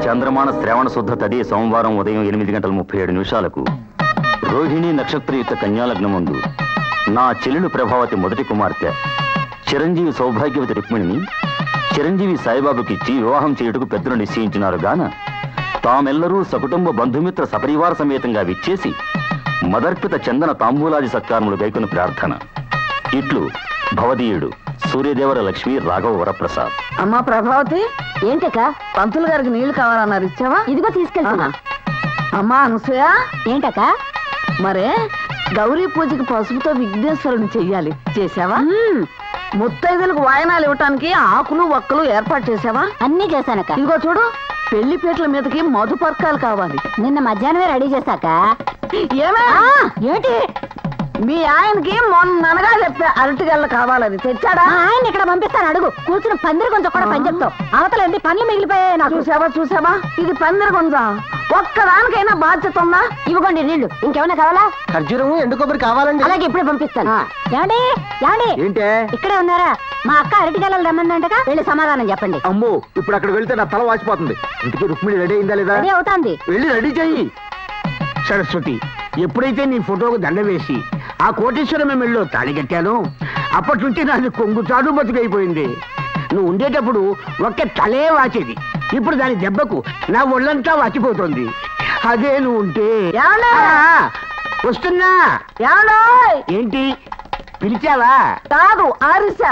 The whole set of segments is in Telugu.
చంద్రమాన శ్రావణ శుద్ధ తది సోమవారం ఉదయం 8:37 రోహిణి నక్షత్రయుక్త కన్యాలగ్నం ముందు నా చెల్లెలు ప్రభావతి మొదటి కుమార్తె చిరంజీవి సౌభాగ్యవతి రుక్మిణిని చిరంజీవి సాయిబాబుకి ఇచ్చి వివాహం చేయుటకు పెద్దలు నిశ్చయించినారు గాన తామెల్లరూ సకుటుంబ బంధుమిత్ర సపరివార సమేతంగా విచ్చేసి మదర్పిత చందన తాంబూలాది సత్కారములు గైకుని ప్రార్థన. ఇట్లు భవదీయుడు సూర్యదేవర లక్ష్మి రాఘవ వరప్రసాద్. అమ్మా ప్రభావతి, ఏంటక్క పంతులు గారికి నీళ్లు కావాలన్నారు, ఇచ్చావా? ఇదిగో తీసుకెళ్తున్నా. అమ్మా అనసూయ, ఏంటక్క? మరే గౌరీ పూజకి పసుపుతో విఘ్నేశ్వరుని చెయ్యాలి, చేసావా? ముత్తైదులకు వాయనాలు ఇవ్వటానికి ఆకులు ఒక్కలు ఏర్పాటు చేసావా? అన్నీ చేశానక్క. ఇదిగో చూడు, పెళ్లి పీటల మీదకి మధుపర్కాలు కావాలి. నిన్న మధ్యాహ్నమే రెడీ చేశాక. ఏంటి మీ ఆయనకి మొన్ననగా చెప్పా అరటిగల్ల కావాలని, తెచ్చాడా? ఆయన ఇక్కడ పంపిస్తాను, అడుగు. కూర్చుని పందిరి కొంచెం కూడా పని చెప్తావు. అవతల ఏంటి పనులు మిగిలిపోయాయి నాకు. చూసావా ఇది పందిరి కొంచెం ఒక్కదానికైనా బాధ్యత ఉందా? ఇవ్వకండి నీళ్లు. ఇంకేమైనా కావాలా? ఖర్జూరము ఎండు కొబ్బరి కావాలండి. అలాగే ఇప్పుడే పంపిస్తాను. ఏమండి ఏంటే ఇక్కడే ఉన్నారా? మా అక్క అరటిగల్లలు రమ్మందంటగా, వెళ్ళి సమాధానం చెప్పండి. అమ్మో, ఇప్పుడు అక్కడికి వెళ్తే నా తల వాసిపోతుంది. ఇంటికి రుక్మిణి రెడీ అయిందా లేదా? రెడీ అవుతాంది. వెళ్ళి రెడీ చెయ్యి. సరస్వతి, ఎప్పుడైతే నీ ఫోటోకు దండ వేసి ఆ కోటేశ్వరం మెళ్ళలో తాళి కట్టాను, అప్పటి నుంచి నాది కొంగుచాడు బతుకైపోయింది. నువ్వు ఉండేటప్పుడు ఒక్క తలే వాచేది, ఇప్పుడు దాని దెబ్బకు నా ఒళ్ళంతా వాచిపోతుంది. అదే నువ్వు ఉంటే. వస్తున్నా. ఏంటి పిలిచావా? కాదు, ఆరిసా.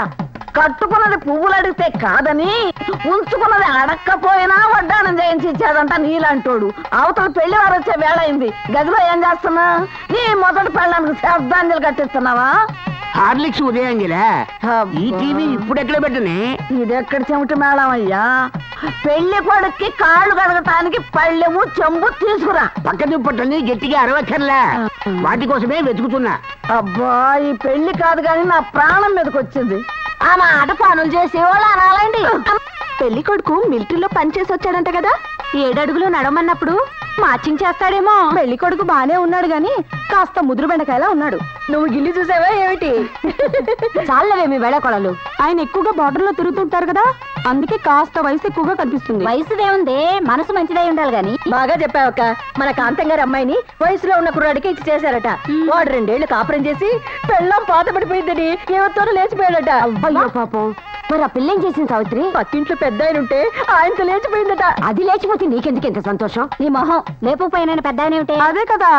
కట్టుకున్నది పువ్వులు అడిగితే కాదని, ఉంచుకున్నది అడక్కపోయినా వడ్డానం చేయించి ఇచ్చాడంట నీలాంటోడు. అవతల పెళ్లి వారు వచ్చే వేళ అయింది. గదిలో ఏం చేస్తున్నా? నీ మొదటి పెళ్ళానికి శ్రద్ధాంజలి కట్టిస్తున్నావా? హార్లిక్స్ ఉదయాంజలా? ఈ టీవీ ఇప్పుడు ఎక్కడ పెట్టనే? ఇదెక్కడ చెమట మేళం అయ్యా. పెళ్లి కొడుక్కి కాళ్ళు కడగటానికి పళ్ళెము చెంబు తీసుకురా. పక్క దుప్పట్లని గట్టిగా అరవక్కర్లా, వాటి కోసమే వెతుకుతున్నా. అబ్బా, ఈ పెళ్లి కాదు కానీ నా ప్రాణం మీదకి వచ్చింది. ఆ మాట పనులు చేసేవాళ్ళు అనాలండి. పెళ్లి కొడుకు మిలిటరీలో పనిచేసి వచ్చాడంట కదా, 7 అడుగులు నడవమన్నప్పుడు మార్చింగ్ చేస్తాడేమో. పెళ్లి కొడుకు బానే ఉన్నాడు గాని కాస్త ముదురు బెండకాయలా ఉన్నాడు. నువ్వు గిల్లి చూసావా ఏమిటి? చాలవేమి వేళకొడలు. ఆయన ఎక్కువగా బార్డర్ లో తిరుగుతుంటారు కదా, అందుకే కాస్త వయసు ఎక్కువగా కనిపిస్తుంది. వయసుదేముంది, మనసు మంచిదై ఉండాలి గాని. బాగా చెప్పావక్క. మన కాంతం గారి అమ్మాయిని వయసులో ఉన్న కుర్రాడికి ఇచ్చి చేశారట. వాడు 2 ఏళ్లు కాపురం చేసి పెళ్ళం పాత పడిపోయిందని ఎవరితోనూ లేచిపోయాడట. అయ్యో పాపం. మరి ఆ పిల్లేం చేసింది సావిత్రి? పక్కింట్లో పెద్ద ఆయన ఉంటే ఆయనతో లేచిపోయిందట. అది లేచిపోతే నీకెందుకు ఎంత సంతోషం? నీ మొహం లేకపోయిన పెద్ద ఆయన ఏమిటి? అదే కదా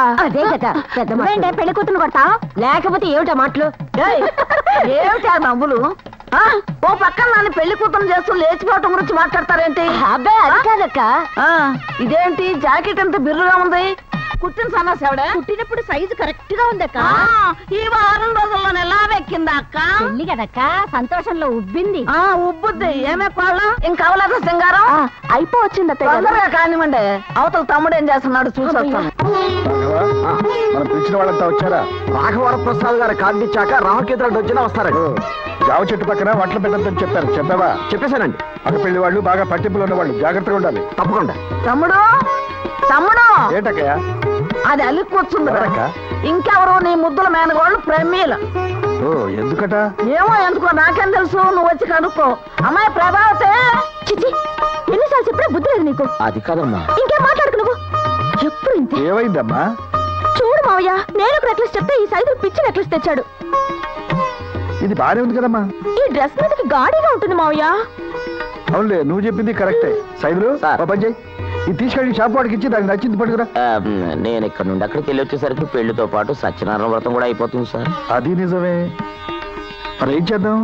పెద్ద పెళ్లి కూతురు కొడతా, లేకపోతే ఏమిటా మాటలు? ఏమిటా నవ్వులు? ఓ పక్కన నన్ను పెళ్లి కూతురు చేస్తూ లేచిపోవటం గురించి మాట్లాడతారేంటి? అబ్బాయి అది కాదక్క. ఇదేంటి జాకెట్ ఎంత బిర్రుగా ఉంది? కుట్టిన సన్నాసేవడా? కుట్టినప్పుడు సైజు కరెక్ట్ గా ఉందక్క. ఈ వారం రోజుల్లో ఎలా వెక్కిందా అక్క? పెళ్లి కదక్క, సంతోషంలో ఉబ్బింది. ఉబ్బుద్ది. ఏమే కోళ్ళ ఇంకవలేదా సింగారం? అయిపోవచ్చింది తొందరగా కానివ్వండి. అవతల తమ్ముడు ఏం చేస్తున్నాడు చూసొస్తాను. మనం పిలిచిన వాళ్ళంతా వచ్చారా? రాఘవర ప్రసాద్ గారు కార్డు ఇచ్చాక రామకేంద్ర వచ్చినా వస్తారండి. జావ చెట్టు పక్కన వంటలు పెట్టద్దని చెప్పారు, చెప్పావా? చెప్పేశానండి. అక్కడ పెళ్లి వాళ్ళు బాగా పట్టింపులు ఉన్నవాళ్ళు, జాగ్రత్తగా ఉండాలి. తప్పకుండా. తమ్ముడు తమ్ముడు ఏంటక్కయ్యా? అది అలిక్కొచ్చింది. ఇంకెవరు? నీ ముద్దుల మేనగోళ్ళు ప్రమీల. ఎందుకట? ఏమో ఎందుకో నాకేం తెలుసు, నువ్వు వచ్చి కనుక్కో. అమ్మాయి ప్రభావతే. చిచి, ఎన్నిసార్లు చెప్పినా బుద్ధి లేదు నీకు. అది కాదమ్మా. ఇంకేం మాట్లాడుకు నువ్వు. ఎప్పుడు ఇంతే. ఏమైందమ్మా? చూడు మావయ్య, నేను ఒక నెక్లెస్ చెప్తే ఈ సైజు పిచ్చి నెక్లెస్ తెచ్చాడు. ఇది బానే ఉంది కదమ్మా. ఈ డ్రెస్ మీదకి గాడిగా ఉంటుంది మావయ్య. అవునులే, నువ్వు చెప్పింది కరెక్టే. సైదులు పని చేయి, ఇది తీసుకెళ్ళి షాప్ వాడికి ఇచ్చి దానికి నచ్చింది పట్టుకురా. నేను ఇక్కడ నుండి అక్కడికి వెళ్ళి వచ్చేసరికి పెళ్లితో పాటు సత్యనారాయణ వ్రతం కూడా అయిపోతుంది సార్. అది నిజమే. మరి ఏం చేద్దాం?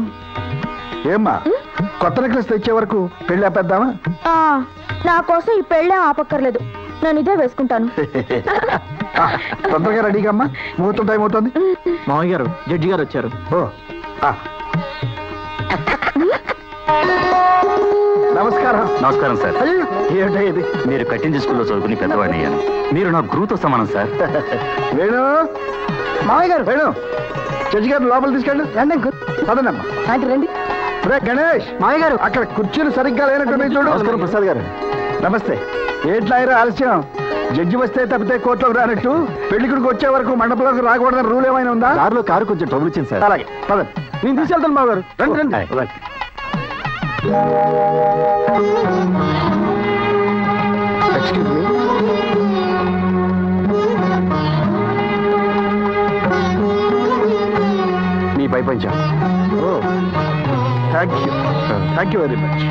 ఏమ్మా, కొత్త నెక్లెస్ తెచ్చే వరకు పెళ్లి ఆపేద్దామా? నా కోసం ఈ పెళ్ళే ఆపక్కర్లేదు, నేను ఇదే వేసుకుంటాను. తొందరగా రెడీగా అమ్మా, ముహూర్తం టైం అవుతుంది. మామయ్య గారు, జడ్జి గారు వచ్చారు. నమస్కారం. నమస్కారం సార్. ఏమిటా ఇది? మీరు కట్టించి స్కూల్లో చదువుకుని పెద్దవాడిని అయ్యాను. మీరు నా గురువుతో సమానం సార్. వేణు, మామయ్య గారు, వేణు జడ్జి గారు లోపల తీసుకెళ్ళు. రండి పదనమ్మా. రండి. గణేష్, మామయ్య గారు, అక్కడ కుర్చీలు సరిగ్గా లేనట్టు చూడు. నమస్కారం ప్రసాద్ గారు. నమస్తే. ఏంట్లాయరా ఆలస్యం? జడ్జి వస్తే తప్పితే కోర్టులోకి రానట్టు పెళ్లికుడికి వచ్చే వరకు మండపంలోకి రాకూడదని రూల్ ఏమైనా ఉందా? కారులో కారు కొంచెం ట్రబుల్ ఇచ్చింది సార్. అలాగే పదండి, నేను తీసుకెళ్తాను మామగారు. రండి రండి. పైపంచాం. Thank you very much.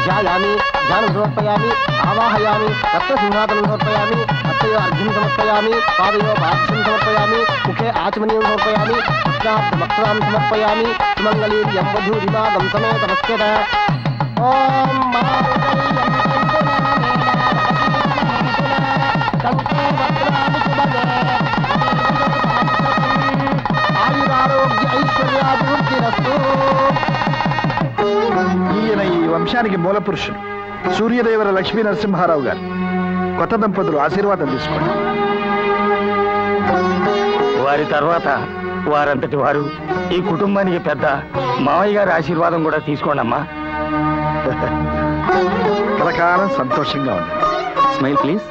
ध्यायामि ध्यानं समर्पयामि आवाहयामि रत्नसिंहासनं समर्पयामि हस्तयो अर्घ्यं समर्पयामि पादयो पाद्यं समर्पयामि मुखे आचमनीयं समर्पयामि वक्त्रां समर्पयामि सुमङ्गलीं यं वधूरिमागं समेतमस्यत ఆయురారోగ్య ఐశ్వర్యాభివృద్ధిరస్తు. ఈయన ఈ వంశానికి మూల పురుషుడు సూర్యదేవర లక్ష్మీ నరసింహారావు గారు. కొత్త దంపతులు ఆశీర్వాదం తీసుకోండి. వారి తర్వాత వారంతటి వారు ఈ కుటుంబానికి పెద్ద మావయ్య గారి ఆశీర్వాదం కూడా తీసుకోండి అమ్మా. కలకాలం సంతోషంగా ఉంది. Smile please.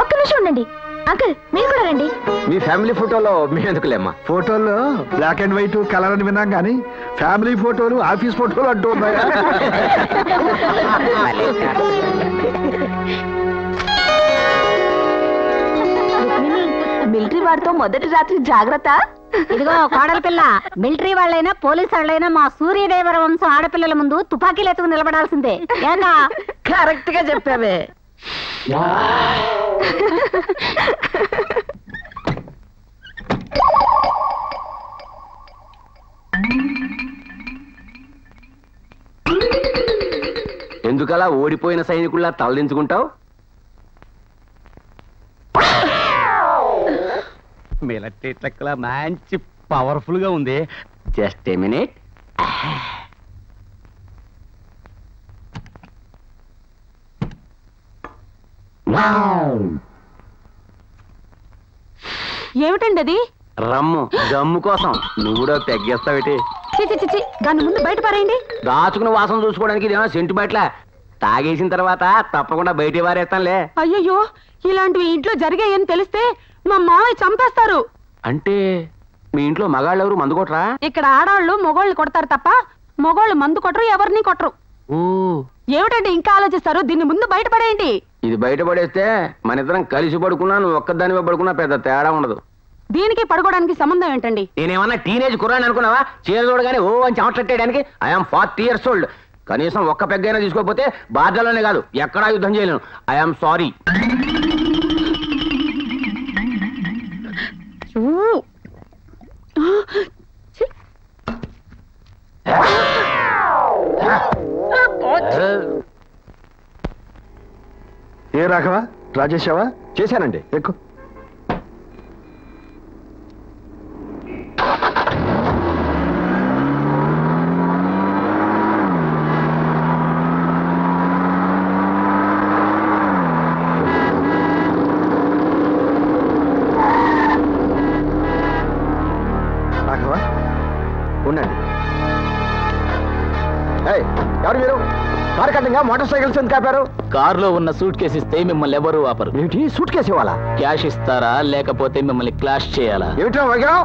ఒక్క నిమిషం ఉండండి అంకుల్, మీరు కూడా రండి. మీ ఫ్యామిలీ ఫోటోలో మేము ఎందుకులేమ్మా? ఫోటోల్లో బ్లాక్ అండ్ వైట్ కలర్ అని విన్నాం కానీ ఫ్యామిలీ ఫోటోలు ఆఫీస్ ఫోటోలు అంటూ ఉన్నాయా? మిలిటరీ వాడితో మొదటి రాత్రి జాగ్రత్త. ఇదిగో కోడల పిల్ల, మిలిటరీ వాళ్ళైనా పోలీసు వాళ్ళైనా మా సూర్యదేవర వంశం ఆడపిల్లల ముందు తుపాకీలు ఎత్తుకు నిలబడాల్సిందే. ఏనా? కరెక్ట్ గా చెప్పావే. ఎందుకలా ఓడిపోయిన సైనికుల్లా తలదించుకుంటావు? మిలిటరీ ట్రక్లా మంచి పవర్ఫుల్ గా ఉంది. Just a minute. ఏమిటండి అది? రమ్ము గమ్ము కోసం నువ్వు కూడా తెగ్గేస్తావేటి? చిచి దాని ముందు బయట పారేయండి. దాచుకుని వాసన చూసుకోవడానికి ఇదేమో సెంటు బయట తాగేసిన తర్వాత తప్పకుండా బయట వారేస్తానులే. అయ్యయ్యో, ఇలాంటివి ఇంట్లో జరిగాయని తెలిస్తే మా మావయ్య చంపేస్తారు. అంటే మీ ఇంట్లో మగాళ్ళు ఎవరు మందు కొట్టరా? ఇక్కడ ఆడవాళ్ళు మొగోళ్ళని కొడతారు తప్ప మగోళ్ళు మందు కొట్టరు, ఎవరిని కొట్టరు. ఓ, ఏమిటండి ఇంకా ఆలోచిస్తారు? దీన్ని ముందు బయట పడేయండి. ఇది బయట పడేస్తే మన ఇద్దరం కలిసి పడుకున్నా, నువ్వు ఒక్కదానివే పడుకున్నా పెద్ద తేడా ఉండదు. దీనికి పడుకోవడానికి సంబంధం ఏంటండి? నేనేమన్నా టీనేజ్ కుర్రాన్ని అనుకున్నావా? చీర చూడగానే ఓ అని చెమటట్టేయడానికి? I'm 40 years old. కనీసం ఒక్క పెగ్గైనా తీసుకోకపోతే బార్డర్లోనే కాదు ఎక్కడా యుద్ధం చేయలేను. I'm sorry. ఏ రాఘవ, రాజేశావా? చేశానండి. ఎక్కు. రాఘవ ఉండండి. ఎవరు మీరు? కారు కట్టంగా మోటార్ సైకిల్స్ ఎందుకు కాపారు? కారులో ఉన్న సూట్ కేసు ఇస్తే మిమ్మల్ని ఎవరు ఆపరు. ఏమిటి సూట్ కేసు ఇవ్వాలా? క్యాష్ ఇస్తారా లేకపోతే మిమ్మల్ని క్లాష్ చేయాలా? ఏమిటో వగరం?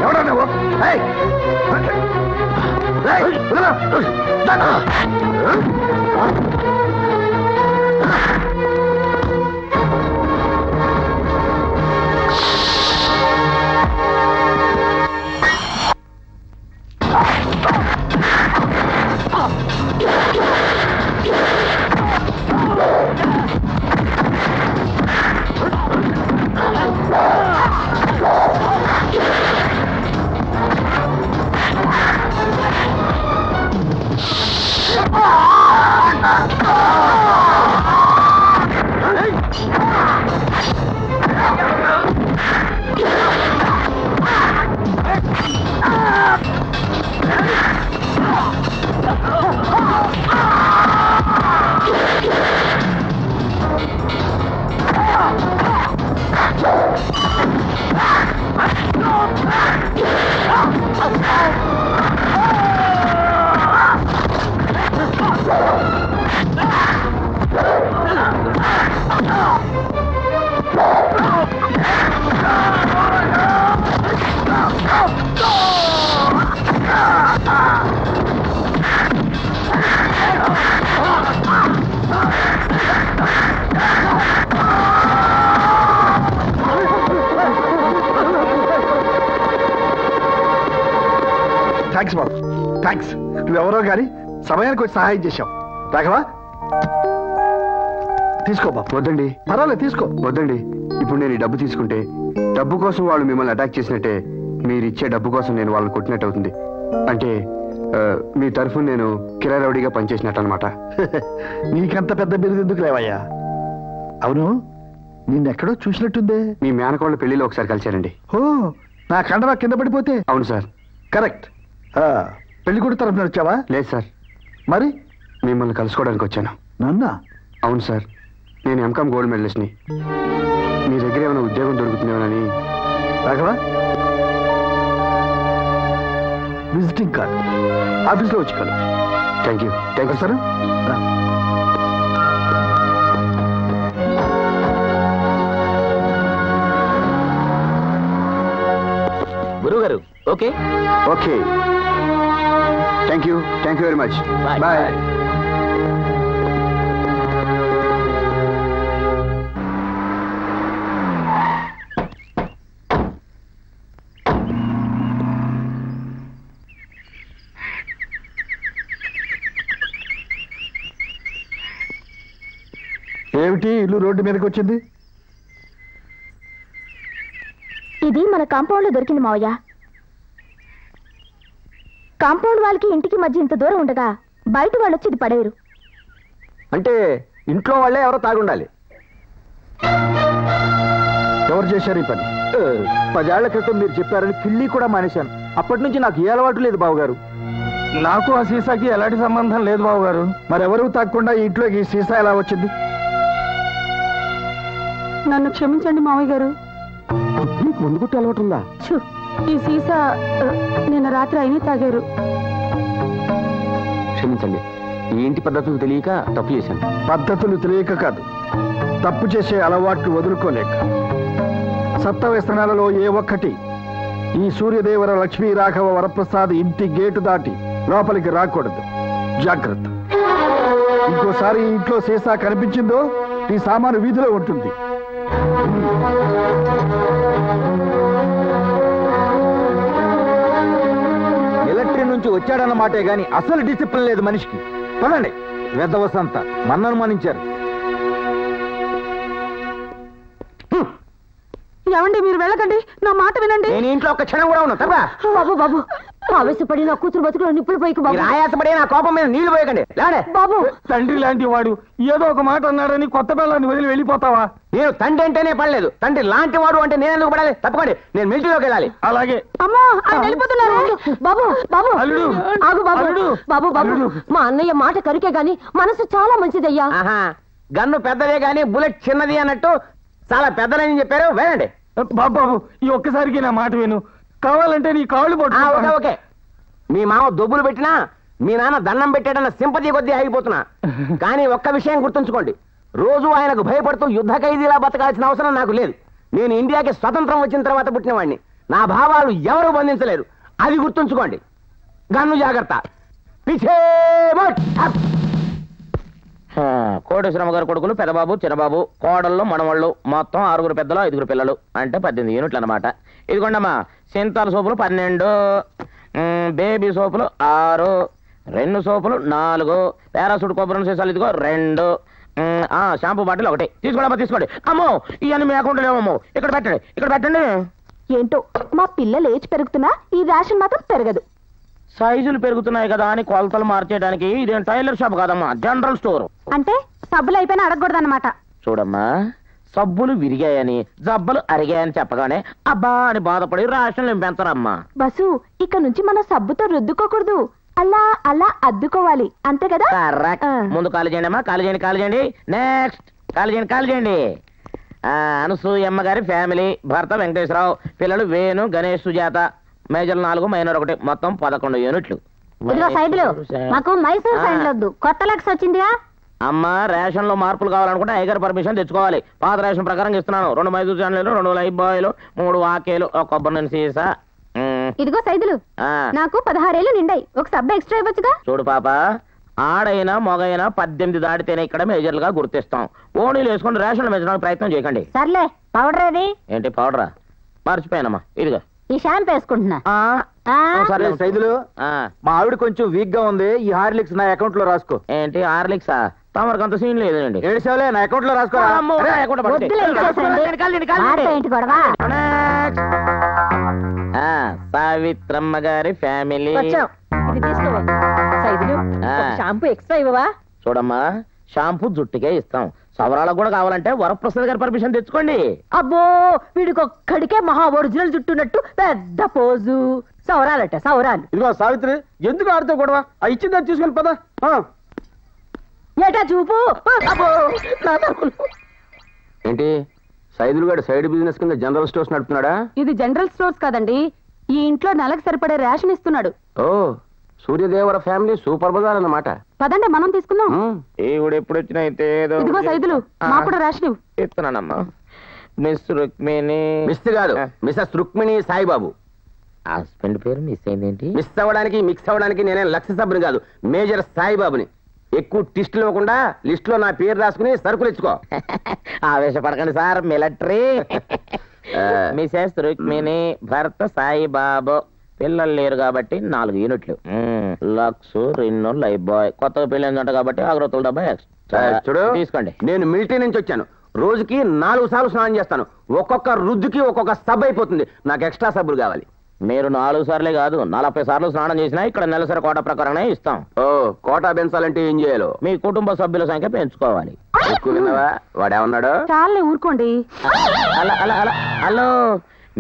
ఎవడా నువ్వు? థ్యాంక్స్ బాబు, థ్యాంక్స్. నువ్వెవరో గాని సమయానికి వచ్చి సహాయం చేశావు. రాఘవా, తీసుకో బాబు. వద్దండి, పర్వాలేదు, తీసుకో. వద్దండి. ఇప్పుడు నేను ఈ డబ్బు తీసుకుంటే డబ్బు కోసం వాళ్ళు మిమ్మల్ని అటాక్ చేసినట్టే, మీరు ఇచ్చే డబ్బు కోసం నేను వాళ్ళని కొట్టినట్టు అవుతుంది. అంటే మీ తరఫున నేను కిరాయి రౌడీగా పనిచేసినట్టు అనమాట. నీకంత పెద్ద బిరుదు ఎందుకు లేవయ్యా? అవును, నిన్నెక్కడో చూసినట్టుందే. మీ మేనకోళ్ళ పెళ్లిలో ఒకసారి కలిశారండి. ఓ, నా కండవా కింద పడిపోతే. అవును సార్. కరెక్ట్. పెళ్లి కొడుకు తరఫున వచ్చావా? లేదు సార్, మరి మిమ్మల్ని కలుసుకోవడానికి వచ్చాను. నన్నా? అవును సార్, నేను ఎంకామ్ గోల్డ్ మెడలిస్ట్ని. మీ దగ్గర ఏమైనా ఉద్యోగం దొరుకుతుందేమోనని. రాఘవా, విజిటింగ్ కార్డ్ ఆఫీస్లో వచ్చి కలు. Thank you. Thank you sir. గురువు గారు okay. Okay, thank you. Thank you very much. Bye. Bye. ఏమిటి ఇల్లు రోడ్డు మీదకి వచ్చింది? ఇది మన కాంపౌండ్ లో దొరికింది మావయ్య. కాంపౌండ్ వాళ్ళకి ఇంటికి మధ్య ఇంత దూరం ఉండగా బయట వాళ్ళు వచ్చి ఇది పడేరు. అంటే ఇంట్లో వాళ్ళే ఎవరో తాగుండాలి. ఎవరు చేశారు ఈ పని? 10 ఏళ్ల క్రితం మీరు చెప్పారని కిళ్ళి కూడా మానేశాను. అప్పటి నుంచి నాకు ఏ అలవాటు లేదు బావగారు. నాకు ఆ సీసాకి ఎలాంటి సంబంధం లేదు బాబు గారు. మరెవరూ తాగకుండా ఈ ఇంట్లోకి ఈ సీసా ఎలా వచ్చింది? నన్ను క్షమించండి మావయ్య గారు. నీకు ముందు కొట్టి అలవాటు ఉందా? ఈ సీసా నిన్న రాత్రి అయినా తాగారు. క్షమించండి, ఈ ఇంటి పద్ధతులు తెలియక తప్పు చేశాను. పద్ధతులు తెలియక కాదు, తప్పు చేసే అలవాట్లు వదులుకోలేక. సప్త వ్యసనాలలో ఏ ఒక్కటి ఈ సూర్యదేవర లక్ష్మీ రాఘవ వరప్రసాద్ ఇంటి గేటు దాటి లోపలికి రాకూడదు. జాగ్రత్త. ఇంకోసారి ఈ ఇంట్లో సీసా కనిపించిందో ఈ సామాను వీధిలో ఉంటుంది. మిలిటరీ నుంచి వచ్చాడన్నమాటే గాని అసలు డిసిప్లిన్ లేదు మనిషికి. పదండి, వెదవసంత మన్ను అనుమానించారు. ఏమండి, మీరు వెళ్ళకండి, నా మాట వినండి. నేను ఇంట్లో ఒక క్షణం కూడా ఉన్నా తప్ప. బాబు బాబు, ఆవేశపడి నా కూతురు బతుకులో నిప్పులు పోయికు బాబు. ఆయాసపడి నా కోపం మీద నీళ్లు పోయకండి. లేడే బాబు, తండ్రి లాంటి వాడు ఏదో ఒక మాట అన్నాడని కొత్త పిల్లని వదిలి వెళ్ళిపోతావా? నేను తండ్రి అంటేనే పడలేదు, తండ్రి లాంటి వాడు అంటే నేను ఎందుకు పడాలి? తప్పకండి, నేను మిలిటరీలోకి వెళ్ళాలి. అలాగే. అమ్మా ఆయన వెళ్ళిపోతున్నారు. బాబు బాబు, అల్లుడు, ఆగు బాబు. అల్లుడు, బాబు బాబు, అల్లుడు. మా అన్నయ్య మాట కరికే గాని మనసు చాలా మంచిదయ్యా. ఆహా, గన్ను పెద్దదే గాని బుల్లెట్ చిన్నది అన్నట్టు చాలా పెద్దదని చెప్పారు. వెళ్ళండి. బాబు, ఈ ఒక్కసారికి నా మాట విను. కావాలంటే నీ కాళ్ళు ఓకే పట్టు. ఓకే. మీ మామ దొబ్బులు పెట్టినా మీ నాన్న దండం పెట్టాడన్న సింపతి కొద్దీ ఆగిపోతున్నా. కానీ ఒక్క విషయం గుర్తుంచుకోండి, రోజు ఆయనకు భయపడుతూ యుద్ధ ఖైదీలా బతకాల్సిన అవసరం నాకు లేదు. నేను ఇండియాకి స్వతంత్రం వచ్చిన తర్వాత పుట్టినవాడిని. నా భావాలు ఎవరు బంధించలేరు, అది గుర్తుంచుకోండి. గన్ను జాగ్రత్త. పిచ్చే మట్. కోటేశ్వరమ్మ గారి కొడుకులు పెదబాబు, చిన్నబాబు, కోడళ్ళు, మనవాళ్ళు, మొత్తం 6 పెద్దలు, 5 పిల్లలు, అంటే 18 యూనిట్లు అనమాట. ఇదిగోండమ్మా, సింతాల సోపులు 12, బేబీ సోపులు 6, 2 సోపులు 4, పారాసూట్ కొబ్బరి సీసాలు ఇదిగో 2, షాంపూ బాటిల్ 1. తీసుకోండి తీసుకోండి. అమ్మో, ఇవన్నీ మీ అకౌంట్లో లేవమ్మో. ఇక్కడ పెట్టండి, ఇక్కడ పెట్టండి. ఏంటో మా పిల్లలు ఏజ్ పెరుగుతున్నా ఈ రేషన్ మాత్రం పెరగదు. సైజులు పెరుగుతున్నాయి కదా అని కొలతలు మార్చేయడానికి ఇదేం టైలర్ షాప్ కాదమ్మా, జనరల్ స్టోర్. అంటే సబ్బులు అయిపోయినా అడగకూడదన్నమాట. చూడమ్మా, సబ్బులు విరిగాయని జబ్బలు అరిగాయని చెప్పగానే అబ్బా అని బాధపడి రేషన్ నింపెంతారమ్మా. బసు, ఇక నుంచి మనం సబ్బుతో రుద్దుకోకూడదు, అలా అలా అద్దుకోవాలి, అంతే కదా? కరెక్ట్. ముందు కాలు చేయండి అమ్మా, కాలు చేయండి, కాలు చేయండి. నెక్స్ట్ కాలు చేయండి, కాలు చేయండి. అనసూయమ్మ గారి ఫ్యామిలీ, భర్త వెంకటేశ్వరరావు, పిల్లలు వేణు, గణేష్, సుజాత, మేజర్ 4, మైనర్ 1, మొత్తం 11 యూనిట్లు. ఇదిగో సైడ్లు, మాకు మైసూర్ సైడ్లు వద్దు, కొత్త లక్స్ వచ్చిందిగా. అమ్మా, రేషన్ లో మార్పులు కావాలనుకుంటే ఐగర్ పర్మిషన్ తెచ్చుకోవాలి. పాత రేషన్ ప్రకారం ఇస్తున్నాను. 2 మైసూర్ చాన్లు, 2 లైఫ్ బాయ్లు, 3 వాకేలు, 1 కొబ్బరి నూనె సీసా. ఇదిగో సైదులు, నాకు 16 ఏళ్ళు నిండాయి, ఒక సబ్బు ఎక్స్ట్రా ఇవ్వచ్చుగా. చూడు పాప, ఆడైనా మగైనా 18 దాటితేనే ఇక్కడ మేజర్లుగా గుర్తిస్తాం. ఓణీలు వేసుకుని రేషన్లు పెంచడానికి ప్రయత్నం చేయకండి. సర్లే, పౌడర్ ఏది? ఏంటి పౌడరా? మర్చిపోయానమ్మా, ఇదిగో. ఈ షాంపూ వేసుకుంటున్నా. సరే సైదులు ఆ, మా ఆవిడ కొంచెం వీక్ గా ఉంది, ఈ హార్లిక్స్ నా అకౌంట్ లో రాసుకో. ఏంటి హార్లిక్సా? తమరికి అంత సీన్ లేదండి. ఏడ్చావులే, నా అకౌంట్ లో రాసుకో. అమ్మో, నా account లో పడతాయి. వద్దులే, ఇచ్చేసేయండి. వాడితో ఏంటి గొడవ? ఆ, సావిత్రమ్మ గారి ఫ్యామిలీ. వచ్చాం. ఇది తీసుకో సైదులు. ఆ. ఒక షాంపూ ఎక్స్ట్రా ఇవ్వవా? చూడమ్మా, షాంపూ జుట్టుకే ఇస్తాం, సవరాలకు కూడా కావాలంటే వరప్రసాద్ గారి పర్మిషన్ తెచ్చుకోండి. అబ్బో వీడికి ఒక్కడికే మహా ఒరిజినల్ జుట్టున్నట్టు పెద్ద పోజు. సవరాలట సవరాలు. ఇదిగో సావిత్రి, ఎందుకు ఆడితో గొడవ? ఆ ఇచ్చిందని తీసుకుని పద. ఏటా చూపు. అబ్బో నా తరపులు. ఏంటి సైదులు గారు సైడ్ బిజినెస్ కింద జనరల్ స్టోర్స్ నడుపుతున్నాడా? ఇది జనరల్ స్టోర్స్ కాదండి, ఈ ఇంట్లో నెలకు సరిపడే రేషన్ ఇస్తున్నాడు. ఓ, సూర్యదేవర ఫ్యామిలీ సూపర్ బజార్ అన్నమాట. పదండి మనం తీసుకుందాం. ఈవిడ ఎప్పుడు వచ్చినా అయితే ఏదో ఇదిగో సైదులు, మా కూడా రేషన్ ఇవ్వు. ఇస్తున్నానమ్మా. మిస్ రుక్మిణి. మిస్ కాదు, మిసెస్ రుక్మిణి సాయిబాబు. హస్బెండ్ పేరు మిస్ అయిందేంటి? మిస్ అవ్వడానికి మిక్స్ అవ్వడానికి నేనే లక్ష సభ్యుని కాదు, మేజర్ సాయిబాబుని. ఎక్కువ టిస్టులు ఇవ్వకుండా లిస్ట్ లో నా పేరు రాసుకుని సరుకులు ఇచ్చుకో. ఆవేశపడకండి సార్, మిలిటరీ. మిసెస్ రుక్మిణి, భర్త సాయిబాబు. పిల్లలు లేరు కాబట్టి 4 యూనిట్లు. Lux, Rin, Lifebuoy. కొత్తగా పెళ్ళిందంట కాబట్టి అగ్రతుల డబ్బా ఎక్స్ట్రా. చూడు, తీసుకోండి. నేను మిలిటరీ నుంచి వచ్చాను, రోజుకి 4 సార్లు స్నానం చేస్తాను. ఒక్కొక్క రుద్దుకి ఒక్కొక్క సబ్ అయిపోతుంది, నాకు ఎక్స్ట్రా సబ్బులు కావాలి. మీరు 4 సార్లే కాదు 40 సార్లు స్నానం చేసినా ఇక్కడ నెలసరి కోట ప్రకారమే ఇస్తాం. ఓ, కోటా పెంచాలంటే ఏం చేయాలో? మీ కుటుంబ సభ్యుల సంఖ్య పెంచుకోవాలి. ఎక్కువ విన్నావా? వాడేమన్నాడు? చాలే ఊరుకోండి. హలో,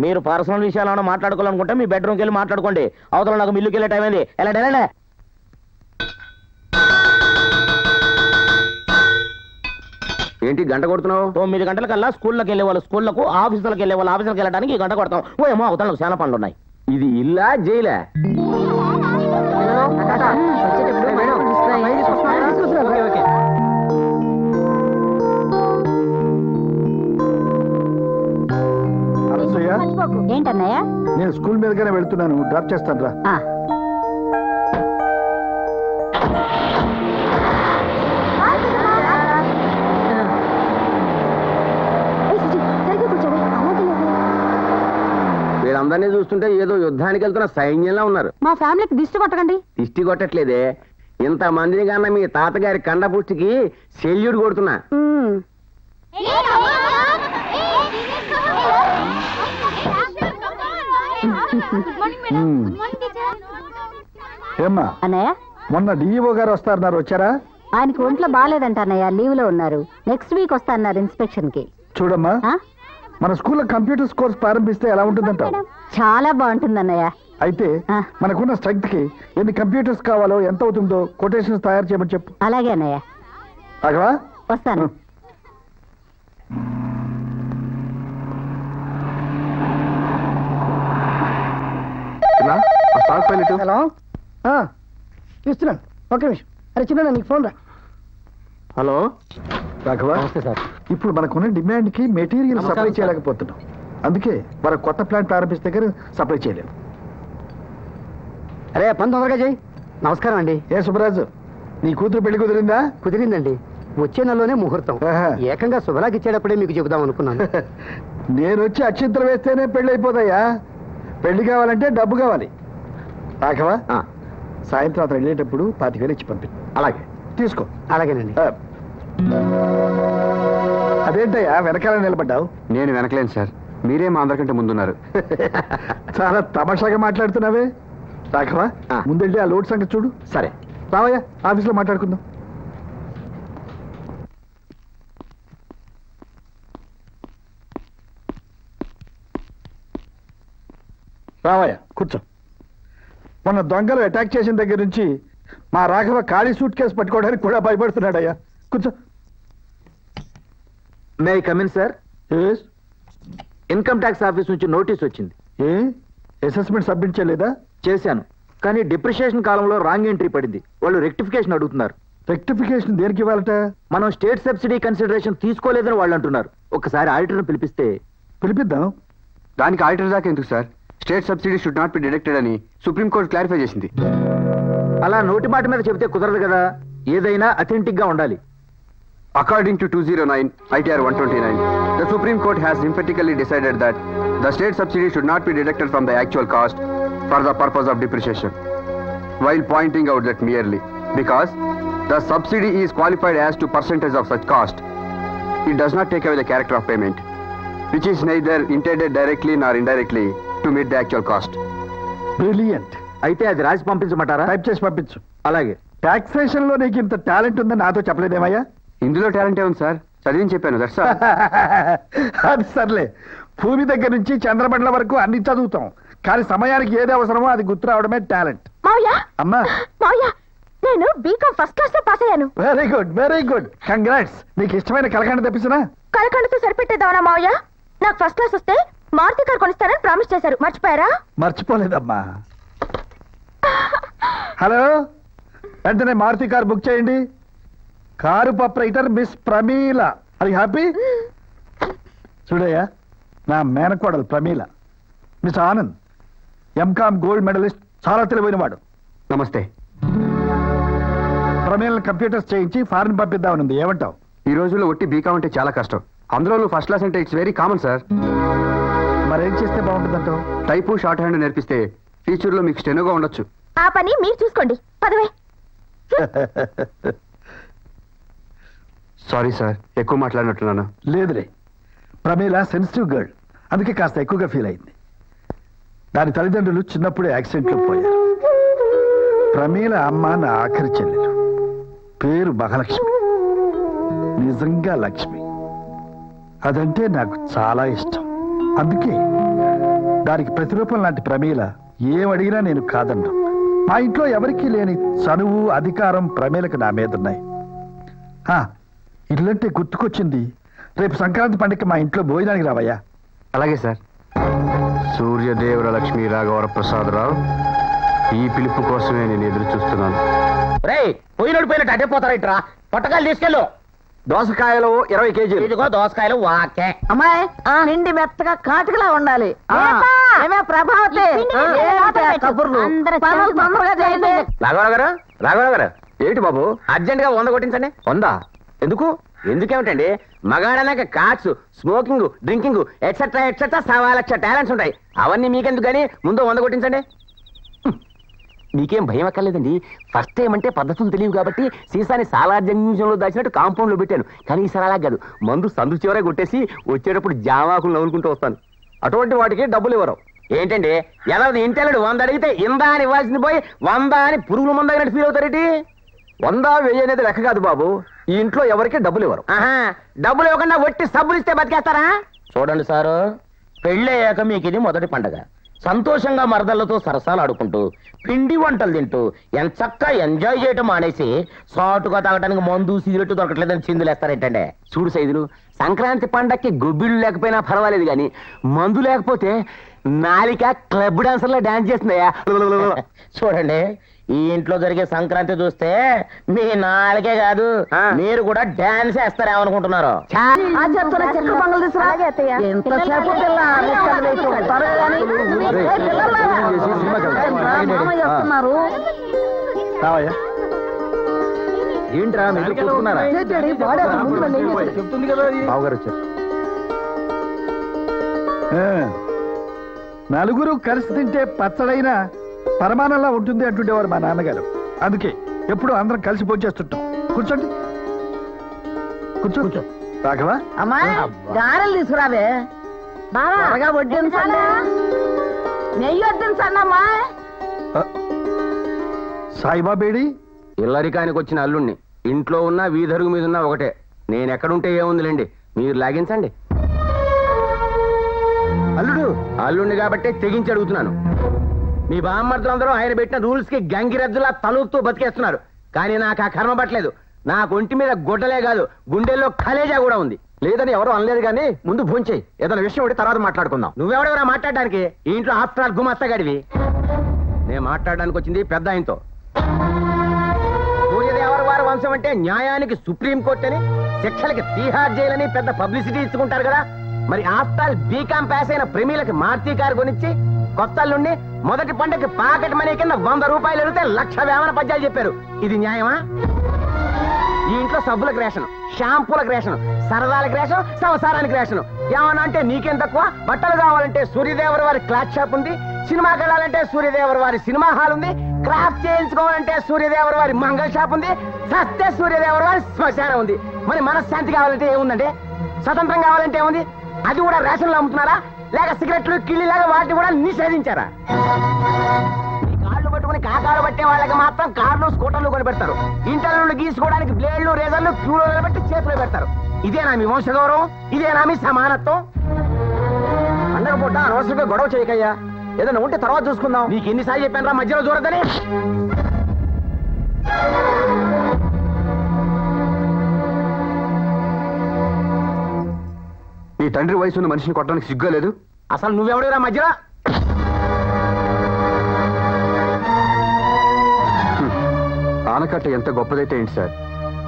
మీరు పర్సనల్ విషయాలను మాట్లాడుకోవాలనుకుంటే మీ బెడ్రూమ్కి వెళ్ళి మాట్లాడుకోండి. అవతల నాకు మిల్లుకి వెళ్ళే టైం అయింది. ఎలా ఏంటి గంట కొడుతున్నావు? 9 గంటలకల్లా స్కూళ్ళకి వెళ్ళే వాళ్ళు స్కూళ్ళకు, ఆఫీసులకు వెళ్ళే వాళ్ళు ఆఫీసులకు వెళ్ళడానికి ఈ గంట కొడతాం. ఓ ఏమో, అవతల నాకు చాలా పనులు ఉన్నాయి. ఇది ఇల్లా జైలా? అనసూయ, ఏంటన్నయ్య? నేను స్కూల్ మీదగానే వెళ్తున్నాను, డ్రాప్ చేస్తాను రా. ఆ, వీళ్ళందరినీ చూస్తుంటే ఏదో యుద్ధానికి వెళ్తున్న సైన్యంలా ఉన్నారు. మా ఫ్యామిలీకి దిష్టి కొట్టకండి. దిష్టి కొట్టట్లేదే, ఇంత మందిని కన్నా మీ తాతగారి కండపుష్టికి సెల్యూట్ కొడుతున్నా. ఏమ్మా, అన్నయ్య మొన్న డిఈఓ గారు వస్తారన్నారు, వచ్చారా? ఆయనకి ఒంట్లో బాగాలేదంట అన్నయ్య, లీవ్ లో ఉన్నారు. నెక్స్ట్ వీక్ వస్తారన్నారు ఇన్స్పెక్షన్ కి. చూడమ్మా, ఆ? మన స్కూల్లో కంప్యూటర్స్ కోర్స్ ప్రారంభిస్తే ఎలా ఉంటుందంటావు? చాలా బాగుంటుంది అన్నయ్య. అయితే ఆ. మనకున్న స్ట్రెంగ్త్ కి ఎన్ని కంప్యూటర్స్ కావాలో, ఎంత అవుతుందో కొటేషన్స్ తయారు చేయమని చెప్పు. అలాగే అన్నయ్య, రాఘవా, వస్తాను. ఇలా, ఆ స్టాక్ పైలట్. హలో, ఇస్తున్నాను. ఒక్క నిమిషం. అరే చిన్న, నీకు ఫోన్ రా. Hello Raghava, sir. ఇప్పుడు మనకున్న డిమాండ్ కి మెటీరియల్ నమస్కారం సప్లై సార్. చేయలేకపోతున్నాం. అందుకే మన కొత్త ప్లాంట్ ప్రారంభిస్తే కానీ సప్లై చేయలేము. అరే పని తొందరగా చేయి. నమస్కారం అండి. ఏ సుబ్బరాజు, నీ కూతురు పెళ్లి కుదిరిందా? కుదిరిందండి, వచ్చే నెలలోనే ముహూర్తం. ఆహా. ఏకంగా శుభలాకి ఇచ్చేటప్పుడే మీకు చెబుదాం అనుకున్నాను. నేను వచ్చి అక్షింతలు వేస్తేనే పెళ్లి అయిపోతాయా? పెళ్లి కావాలంటే డబ్బు కావాలి. రాఘవా, సాయంత్రం అతను వెళ్ళేటప్పుడు 25,000 ఇచ్చి పంపి. అలాగే. తీసుకో. అలాగేనండి. అదేంటయ్యా వెనకాల నిలబడ్డావు? నేను వెనకలేను సార్, మీరే మా అందరికంటే ముందున్నారు. చాలా తమాషాగా మాట్లాడుతున్నావే. రాఘవా, ముందెళ్ళి ఆ లోడ్ సంగతి చూడు. సరే. రావయ్యా, ఆఫీస్లో మాట్లాడుకుందాం. రావయ్యా, కూర్చో. మొన్న దొంగలు అటాక్ చేసిన దగ్గర నుంచి మా రాఘవ ఖాళీ సూట్ కేసు పట్టుకోవడానికి కూడా భయపడుతున్నాడయ్యా. కూర్చో. May I come in sir? Yes. Income tax office నుంచి నోటీస్ వచ్చింది. ఏ అసెస్మెంట్ సబ్మిట్ చేయలేదా? చేశాను, కానీ డిప్రిషియేషన్ కాలంలో రాంగ్ ఎంట్రీ పడింది. వాళ్ళు రెక్టిఫికేషన్ అడుగుతున్నారు. రెక్టిఫికేషన్ దేనికి ఇవ్వాలట? మనం స్టేట్ సబ్సిడీ కన్సిడరేషన్ తీసుకోలేదని వాళ్ళు అంటున్నారు. ఒకసారి ఆడిటర్ను పిలిపిస్తే. పిలిపిద్దాం. దానికి ఆడిటర్ దాకా ఎందుకు sir? State subsidy should not be deducted అని సుప్రీంకోర్టు క్లారిఫై చేసింది. అలా నోటి మాట మీద చెబితే కుదరదు కదా, ఏదైనా అథెంటిక్ గా ఉండాలి. According to 209 ITR 129, the Supreme Court has emphatically decided that the state subsidy should not be deducted from the actual cost for the purpose of depreciation, while pointing out that merely because the subsidy is qualified as to percentage of such cost, it does not take away the character of payment, which is neither intended directly nor indirectly to meet the actual cost. Brilliant. అయితే అది రాసి పంపించమంటారా? టైప్ చేసి పంపించు. అలాగే. టాక్సేషన్ లో నీకు ఇంత టాలెంట్ ఉందని నాతో చెప్పలేదేమయ్యా? ఇందులో టాలెంట్ ఏముంది సార్, చదివిని చెప్పాను దట్స్ ఆల్. అది సర్లే, భూమి దగ్గర నుంచి చంద్రమండలం వరకు అన్ని చదువుతాం, కానీ సమయానికి ఏది అవసరమో అది గుర్తు రావడమే టాలెంట్. మావయ్య అమ్మా, మావయ్య నేను బీకామ్ ఫస్ట్ క్లాస్ లో పాస్ అయ్యాను. Very good very good, congrats. నీకు ఇష్టమైన కలకండ తెప్పిసినా? కలకండతో సరిపెట్టేద్దామనా మావయ్య? నాకు ఫస్ట్ క్లాస్ వస్తే మారుతి కార్ కొనిస్తారని ప్రామిస్ చేశారు, మర్చిపోయారా? మర్చిపోలేదమ్మా. హలో, వెంటనే మారుతి కార్ బుక్ చేయండి. Car proprietor miss Pramila. అది హ్యాపీ? చూడయ్యా, నా మేనకోడలు Pramila. Miss Anand MCom gold medalist, చాలా తెలివైన వాడు. నమస్తే. ప్రమీలను కంప్యూటర్స్ చేయించి ఫారెన్ పంపిద్దామనుంది, ఏమంటావు? ఈ రోజుల్లో ఒట్టి బీకామ్ అంటే చాలా కష్టం, అందులో ఫస్ట్ క్లాస్ అంటే ఇట్స్ వెరీ కామన్ సార్. మరేం చేస్తే బాగుంటుందంటావు? టైపు షార్ట్ హ్యాండ్ నేర్పిస్తే ఫ్యూచర్ లో మీకు స్టెనోగా ఉండొచ్చు. ఆ పని మీరు చూసుకోండి, పదవే. సారీ సార్, ఎక్కువ మాట్లాడినట్టున్నాను. లేదులే, ప్రమీల సెన్సిటివ్ గర్ల్, అందుకే కాస్త ఎక్కువగా ఫీల్ అయింది. దాని తల్లిదండ్రులు చిన్నప్పుడే యాక్సిడెంట్లో పోయారు. ప్రమీల అమ్మ నా ఆఖరి చెల్లెలు, పేరు మహాలక్ష్మి. నిజంగా లక్ష్మి. అదంటే నాకు చాలా ఇష్టం. అందుకే దానికి ప్రతిరూపం లాంటి ప్రమీల ఏమడిగినా నేను కాదన్నా. మా ఇంట్లో ఎవరికీ లేని చనువు, అధికారం ప్రమీలకు నా మీద ఉన్నాయి. ఇల్లంటే గుర్తుకొచ్చింది, రేపు సంక్రాంతి పండుగ మా ఇంట్లో భోజనానికి రావయ్యా. అలాగే సార్. సూర్యదేవర లక్ష్మీ రాఘవర ప్రసాదరావు, ఈ పిలుపు కోసమే నేను ఎదురు చూస్తున్నాను. రేయ్, పోయినోడు పోయినట్టు అడ్డే పోతారైట్రా. పొట్టకాయలు తీసుకెళ్ళు. దోసకాయలు 20 కేజీలు. ఇదిగో దోసకాయలు వాకే. అమ్మాయి నిండి మెత్తగా కాటుకలా ఉండాలి. ఏమే ప్రభావతి, కబుర్లు పనులు తొందరగా చేయండి. రాఘవరావు గారు, రాఘవరావు గారు, ఏంటి బాబు? అర్జెంట్ గా 100 కొట్టించండి. 100? ఎందుకు? ఎందుకేమిటండి, మగాడనాక cards, smoking, drinking etcetera etcetera 1,00,000 talents ఉంటాయి. అవన్నీ మీకెందుకు కానీ ముందు 100 కొట్టించండి. మీకేం భయం అక్కర్లేదండి. ఫస్ట్ టైం అంటే పద్ధతులు తెలియవు కాబట్టి సీసాని సాలార్జంలో దాచినట్టు కాంపౌండ్ లో పెట్టాను. కానీ ఈసారి అలా కాదు, మందు సందు చివరే కొట్టేసి వచ్చేటప్పుడు జామాకులు నవ్వుకుంటూ వస్తాను. అటువంటి వాటికి డబ్బులు ఇవ్వరు. ఏంటండి, ఎలా ఇంటెళ్ళడు 100 అడిగితే ఇందా అని ఇవ్వాల్సింది పోయి 100 అని పురుగుల మందు దగ్గర ఫీల్ అవుతారేంటి? 100, 1000 అనేది లెక్క కాదు బాబు. ఈ ఇంట్లో ఎవరికి డబ్బులు ఇవ్వరు. డబ్బులు ఇవ్వకుండా వట్టి సబ్బులు ఇస్తే బతికేస్తారా? చూడండి సారు, పెళ్ళయ్యాక మీకు ఇది మొదటి పండగ. సంతోషంగా మరదళ్లతో సరసాలు ఆడుకుంటూ పిండి వంటలు తింటూ ఎంచక్కా ఎంజాయ్ చేయటం మానేసి సాటుగా తాగడానికి మందు సిగరెట్ దొరకట్లేదని చిందులేస్తారేంటండి? చూడు సైదులు, సంక్రాంతి పండక్కి గొబ్బిళ్ళు లేకపోయినా పర్వాలేదు, కానీ మందు లేకపోతే నాలిక క్లబ్ డాన్సర్లో డాన్స్ చేస్తున్నాయా. చూడండి, ఈ ఇంట్లో జరిగే సంక్రాంతి చూస్తే మీ నాలుగే కాదు మీరు కూడా డాన్స్ వేస్తారేమనుకుంటున్నారు. ఏంట్రా మీరు కూర్చున్నారా? బావగారు వచ్చారు. నలుగురు కలిసి తింటే పచ్చడైనా పరమానంలా ఉంటుంది అంటుండేవారు మా నాన్నగారు. అందుకే ఎప్పుడు అందరం కలిసి భోంచేస్తుంటాం. కూర్చోండి, కూర్చో కూర్చో. రాఘవ, అమ్మా గారెలు తీసుకురావే. బాగా వడ్డించండి, నెయ్యి వడ్డించండి అమ్మా. సాయిబాబేడి ఇల్లరికానికి వచ్చిన అల్లుణ్ణి. ఇంట్లో ఉన్న వీధరుగు మీద ఉన్న ఒకటే. నేను ఎక్కడుంటే ఏముందిలేండి, మీరు లాగించండి. అల్లుణ్ణి కాబట్టి తెగించి అడుగుతున్నాను. మీ బామ్మర్దులందరూ ఆయన పెట్టిన రూల్స్ కి గంగిరెద్దులా తలూపుతూ బతికేస్తున్నారు. కానీ నాకు ఆ కర్మ పట్టలేదు. నాకు ఒంటి మీద గుడ్డలే కాదు, గుండెల్లో కలేజా కూడా ఉంది. లేదని ఎవరు అనలేదు, కానీ ముందు భోంచేయి. ఏదైనా విషయం ఉంటే తర్వాత మాట్లాడుకుందాం. నువ్వెవడెవరా మాట్లాడడానికి? ఈ ఇంట్లో ఆఫ్టర్ ఆల్ గుమస్తగాడివి. నేను మాట్లాడడానికి వచ్చింది పెద్ద ఆయనతో. సూర్యదేవర వారి వంశం అంటే న్యాయానికి సుప్రీంకోర్టు అని, శిక్షలకి తీహార్ జైలు అని పెద్ద పబ్లిసిటీ ఇచ్చుకుంటారు కదా. మరి ఆఫ్టర్ ఆల్ బీకామ్ పాస్ అయిన ప్రేమీలకి మారుతి కారు కొనిచ్చి కొత్త నుండి మొదటి పంటకి పాకెట్ మనీ కింద 100 రూపాయలు అడిగితే 1,00,000 వేమన పద్యాలు చెప్పారు. ఇది న్యాయమా? ఈ ఇంట్లో సబ్బులకు రేషను, షాంపూలకు రేషను, సరదాలకు రేషను, సంసారానికి రేషను. ఏమన్నా అంటే నీకేం తక్కువ? బట్టలు కావాలంటే సూర్యదేవర వారి క్లాత్ షాప్ ఉంది, సినిమాకి వెళ్ళాలంటే సూర్యదేవర వారి సినిమా హాల్ ఉంది, క్రాఫ్ట్ చేయించుకోవాలంటే సూర్యదేవర వారి మంగళ షాప్ ఉంది, సత్య సూర్యదేవర వారి శ్మశానం ఉంది. మరి మనశ్శాంతి కావాలంటే ఏముందండి? స్వతంత్రం కావాలంటే ఏముంది? అది కూడా రేషన్లో అమ్ముతున్నారా, లేక సిగరెట్లు కిళ్ళిలాగా వాటిని కూడా నిషేధించారా? పట్టుకుని కాకాలు పట్టే వాళ్ళకి మాత్రం కార్లు స్కూటర్లు కొని పెడతారు. ఇంటర్వ్యూలు గీసుకోవడానికి బ్లేడ్లు రేజర్లు క్యూలో నిలబెట్టి చేతులు పెడతారు. ఇదేనా మీ వంశగౌరవం? ఇదేనా మీ సమానత్వం? పండగ పూట అనవసరంగా గొడవ చేయకయ్యా, ఏదైనా ఉంటే తర్వాత చూసుకుందాం. నీకు ఎన్నిసార్లు చెప్పాను రా మధ్యలో దూరద్దని? నీ తండ్రి వయసు ఉన్న మనిషిని కొట్టడానికి సిగ్గులేదు? అసలు నువ్వెవడేరా మధ్యలో? ఆనకట్ట ఎంత గొప్పదైతే ఏంటి సార్,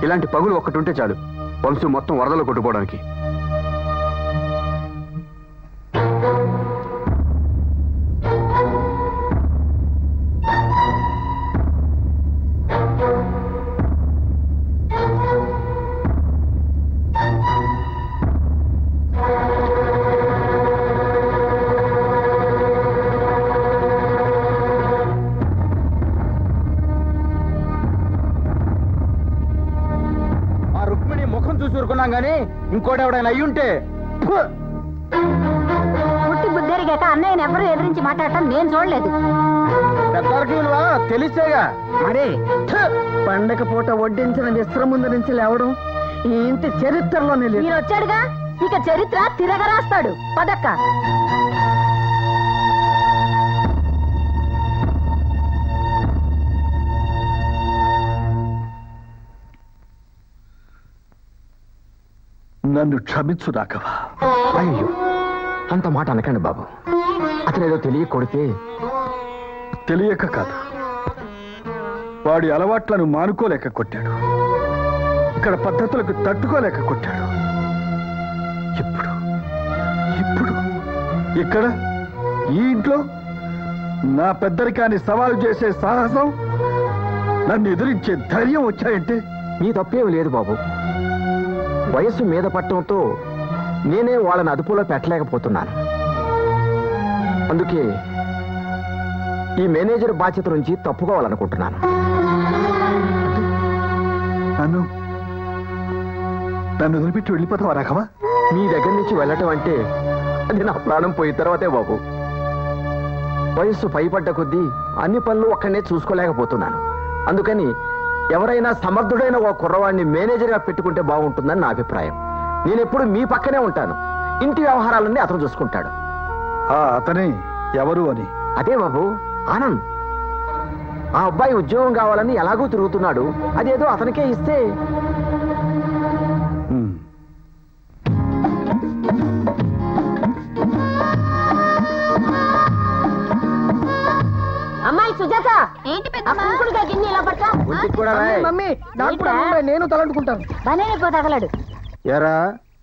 ఇలాంటి పగులు ఒక్కటి ఉంటే చాలు వంశం మొత్తం వరదలో కొట్టుకోవడానికి. చూసుకున్నాం గానీ ఇంకోటి ఎవడైనా అయ్యుంటే పుట్టి బుద్ధెరిగాక అన్నయ్యని ఎవరు ఎదిరించి మాట్లాడటం నేను చూడలేదు. పెద్దలకి విలువ తెలిసేగా మరి పండగ పూట వడ్డించిన విశ్రం ముందు నుంచి లేవడం ఈ ఇంటి చరిత్రలోనే లేదు. మీరు వచ్చాడుగా, ఇక చరిత్ర తిరగరాస్తాడు. పదక్క. నన్ను క్షమించు రాఘవ. అయ్యో, అంత మాట అనకండి బాబు. అతను ఏదో తెలియ కొడితే. తెలియక కాదు, వాడి అలవాట్లను మానుకోలేక కొట్టాడు, ఇక్కడ పద్ధతులకు తట్టుకోలేక కొట్టాడు. ఇప్పుడు ఇప్పుడు ఇక్కడ ఈ ఇంట్లో నా పెద్దరికాన్ని సవాలు చేసే సాహసం, నన్ను ఎదిరించే ధైర్యం వచ్చాయంటే నీ తప్పేం లేదు బాబు. వయస్సు మీద పట్టడంతో నేనే వాళ్ళని అదుపులో పెట్టలేకపోతున్నాను. అందుకే ఈ మేనేజర్ బాధ్యత నుంచి తప్పుకోవాలనుకుంటున్నాను. నన్ను వదిలిపెట్టి వెళ్ళిపోతావా రాఘవ? మీ దగ్గర నుంచి వెళ్ళటం అంటే అది నా ప్రాణం పోయిన తర్వాతే బాబు. వయస్సు పైపడ్డ కొద్దీ అన్ని పనులు ఒక్కనే చూసుకోలేకపోతున్నాను. అందుకని ఎవరైనా సమర్థుడైన ఓ కుర్రవాడిని మేనేజర్గా పెట్టుకుంటే బాగుంటుందని నా అభిప్రాయం. నేనెప్పుడు మీ పక్కనే ఉంటాను. ఇంటి వ్యవహారాలన్నీ అతను చూసుకుంటాడు. అతనే ఎవరు అని? అదే బాబు, ఆనంద్. ఆ అబ్బాయి ఉద్యోగం కావాలని ఎలాగూ తిరుగుతున్నాడు. అదేదో అతనికే ఇస్తే. అమ్మాయి సుజాత, ఏంటి నేను తలంటుకుంటాను. బనేపో తగలడు. ఎరా,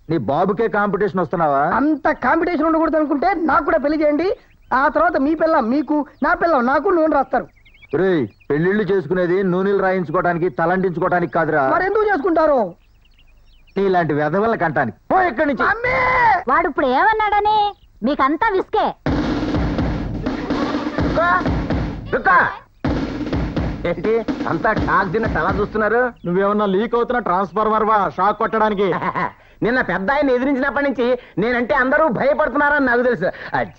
నీ బాబుకే కాంపిటీషన్ వస్తున్నావా? అంత కాంపిటీషన్ ఉండకూడదు అనుకుంటే నాకు కూడా పెళ్లి చేయండి. ఆ తర్వాత మీ పిల్లం మీకు, నా పిల్లం నాకు నూనె రాస్తారు. పెళ్లిళ్ళు చేసుకునేది నూనెలు రాయించుకోవడానికి, తలంటించుకోవడానికి కాదురా. మరెందుకు చేసుకుంటారు? నీలాంటి వెధవల కంటానికి. పో ఇక్కడి నుంచి. వాడు ఇప్పుడు ఏమన్నాడని? మీకంతా విస్కే. ఏంటి అంతా షాక్ తిన్నట్టు అలా చూస్తున్నారు? నువ్వేమన్నా లీక్ అవుతున్న ట్రాన్స్ఫార్మర్ వా షాక్ కొట్టడానికి? నిన్న పెద్ద ఆయన ఎదిరించినప్పటి నుంచి నేనంటే అందరూ భయపడుతున్నారని నాకు తెలుసు.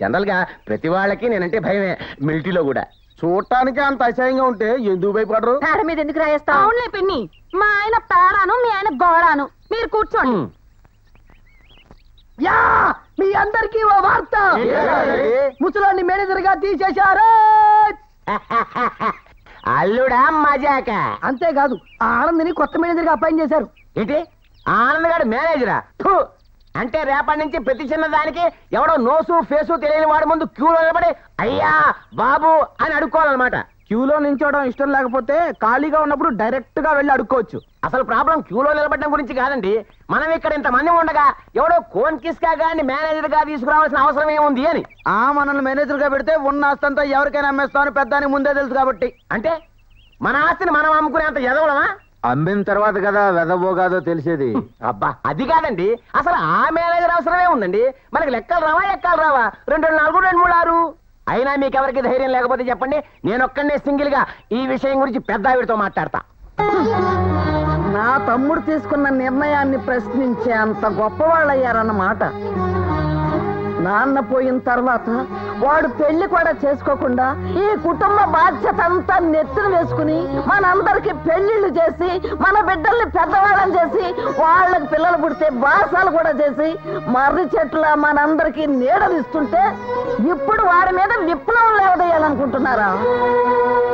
జనరల్ గా ప్రతి వాళ్ళకి నేనంటే భయమే, మిలిటరీలో కూడా. చూడటానికి అంత అసహ్యంగా ఉంటే ఎందుకు భయపడరు? పేడ మీద ఎందుకు రాయేస్తావు? అవునులే పిన్ని, మా ఆయన పేడాను, మీ ఆయన గోడాను. మీరు కూర్చోండి. యా, మీ అందరికీ ఓ వార్త. ముసలాన్ని మేనేజర్ గా తీసేశారు. అల్లుడా మజాక? అంతేకాదు, ఆ ఆనందిని కొత్త మేనేజర్ గా అపాయింట్ చేశారు. ఏంటి, ఆనంద్ గారు మేనేజరా? అంటే రేపటి నుంచి ప్రతి చిన్న దానికి ఎవడో నోసు ఫేసు తెలియని వాడి ముందు క్యూలో నిలబడి అయ్యా బాబు అని అడుక్కోవాలన్నమాట. క్యూలో నించోవడం ఇష్టం లేకపోతే ఖాళీగా ఉన్నప్పుడు డైరెక్ట్ గా వెళ్ళి అడుక్కోవచ్చు. అసలు ప్రాబ్లం క్యూలో నిలబడడం గురించి కాదండి. మనం ఇక్కడ ఇంతమంది ఉండగా ఎవడో కోన్ కిస్కా గాని మేనేజర్ గా తీసుకురావాల్సిన అవసరం ఏముంది అని. మనల్ని మేనేజర్ గా పెడితే ఉన్న ఆస్తంతా ఎవరికైనా అమ్మేస్తాను పెద్దానికి ముందే తెలుసు కాబట్టి. అంటే మన ఆస్తిని మనం అమ్ముకునేంత ఎదవలమా? అమ్మిన తర్వాత కదా వెదవో కాదో తెలిసేది. అబ్బా, అది కాదండి. అసలు ఆ మేనేజర్ అవసరమే ఉందండి. మనకి లెక్కలు రావా, ఎక్కలు రావా? 2 4 2 3 6. అయినా మీకెవరికి ధైర్యం లేకపోతే చెప్పండి, నేను ఒక్కడే సింగిల్ గా ఈ విషయం గురించి పెద్ద ఆవిడతో మాట్లాడతా. నా తమ్ముడు తీసుకున్న నిర్ణయాన్ని ప్రశ్నించే అంత గొప్పవాళ్ళయ్యారన్నమాట. నాన్న పోయిన తర్వాత వాడు పెళ్లి కూడా చేసుకోకుండా ఈ కుటుంబ బాధ్యత అంతా నెత్తిన వేసుకుని మనందరికి పెళ్లిళ్ళు చేసి మన బిడ్డల్ని పెద్దవాళ్ళని చేసి వాళ్ళకి పిల్లలు పుడితే బాసాలు కూడా చేసి మర్రి చెట్ల మనందరికి నీడనిస్తుంటే ఇప్పుడు వాడి మీద విప్లవం లేవదేయాలనుకుంటున్నారా?